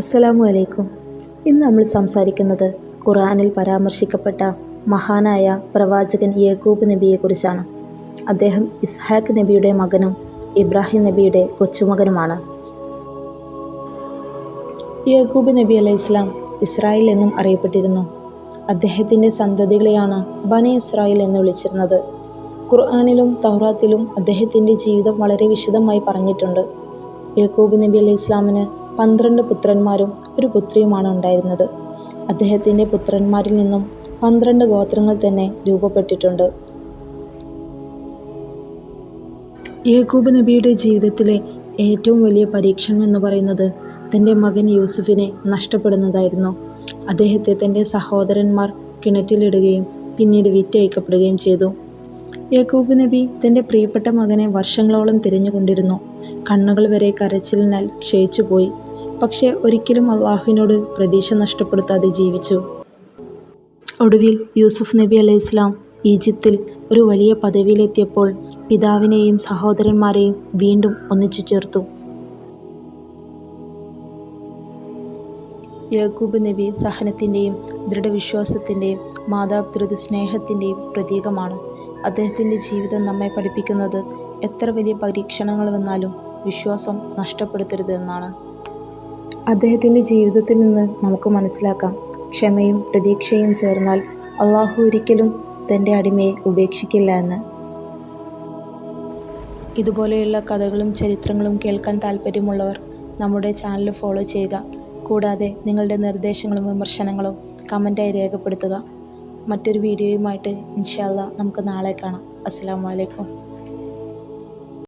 അസ്സലാമു അലൈക്കും. ഇന്ന് നമ്മൾ സംസാരിക്കുന്നത് ഖുർആനിൽ പരാമർശിക്കപ്പെട്ട മഹാനായ പ്രവാചകൻ യാക്കൂബ് നബിയെക്കുറിച്ചാണ്. അദ്ദേഹം ഇസ്ഹാഖ് നബിയുടെ മകനും ഇബ്രാഹിം നബിയുടെ കൊച്ചുമകനുമാണ്. യാക്കൂബ് നബി അലൈഹിസ്സലാം ഇസ്രായേൽ എന്നും അറിയപ്പെട്ടിരുന്നു. അദ്ദേഹത്തിൻ്റെ സന്തതികളെയാണ് ബനി ഇസ്രായേൽ എന്ന് വിളിച്ചിരുന്നത്. ഖുർആനിലും തൗറാത്തിലും അദ്ദേഹത്തിൻ്റെ ജീവിതം വളരെ വിശദമായി പറഞ്ഞിട്ടുണ്ട്. യാക്കൂബ് നബി അലൈഹിസ്സലാമിന് 12 പുത്രന്മാരും ഒരു പുത്രിയുമാണ് ഉണ്ടായിരുന്നത്. അദ്ദേഹത്തിൻ്റെ പുത്രന്മാരിൽ നിന്നും 12 ഗോത്രങ്ങൾ തന്നെ രൂപപ്പെട്ടിട്ടുണ്ട്. യാക്കൂബ് നബിയുടെ ജീവിതത്തിലെ ഏറ്റവും വലിയ പരീക്ഷണം എന്ന് പറയുന്നത് തൻ്റെ മകൻ യൂസുഫിനെ നഷ്ടപ്പെടുന്നതായിരുന്നു. അദ്ദേഹത്തെ തൻ്റെ സഹോദരന്മാർ കിണറ്റിലിടുകയും പിന്നീട് വിറ്റഴിക്കപ്പെടുകയും ചെയ്തു. യാക്കൂബ് നബി തൻ്റെ പ്രിയപ്പെട്ട മകനെ വർഷങ്ങളോളം തിരഞ്ഞുകൊണ്ടിരുന്നു. കണ്ണുകൾ വരെ കരച്ചിലിനാൽ ക്ഷയിച്ചുപോയി. പക്ഷേ ഒരിക്കലും അള്ളാഹുവിനോട് പ്രതീക്ഷ നഷ്ടപ്പെടുത്താതെ ജീവിച്ചു. ഒടുവിൽ യൂസുഫ് നബി അലൈഹിസ്സലാം ഈജിപ്തിൽ ഒരു വലിയ പദവിയിലെത്തിയപ്പോൾ പിതാവിനെയും സഹോദരന്മാരെയും വീണ്ടും ഒന്നിച്ചു ചേർത്തു. യാക്കൂബ് നബി സഹനത്തിൻ്റെയും ദൃഢവിശ്വാസത്തിൻ്റെയും മാതാപിതൃ സ്നേഹത്തിൻ്റെയും പ്രതീകമാണ്. അദ്ദേഹത്തിൻ്റെ ജീവിതം നമ്മെ പഠിപ്പിക്കുന്നത് എത്ര വലിയ പരീക്ഷണങ്ങൾ വന്നാലും വിശ്വാസം നഷ്ടപ്പെടുത്തരുത് എന്നാണ്. അദ്ദേഹത്തിൻ്റെ ജീവിതത്തിൽ നിന്ന് നമുക്ക് മനസ്സിലാക്കാം, ക്ഷമയും പ്രതീക്ഷയും ചേർന്നാൽ അള്ളാഹു ഒരിക്കലും തൻ്റെ അടിമയെ ഉപേക്ഷിക്കില്ല എന്ന്. ഇതുപോലെയുള്ള കഥകളും ചരിത്രങ്ങളും കേൾക്കാൻ താല്പര്യമുള്ളവർ നമ്മുടെ ചാനൽ ഫോളോ ചെയ്യുക. കൂടാതെ നിങ്ങളുടെ നിർദ്ദേശങ്ങളും വിമർശനങ്ങളും കമൻറ്റായി രേഖപ്പെടുത്തുക. മറ്റൊരു വീഡിയോയുമായിട്ട് ഇൻഷാ അല്ലാഹ് നമുക്ക് നാളെ കാണാം. അസ്സലാമു അലൈക്കും.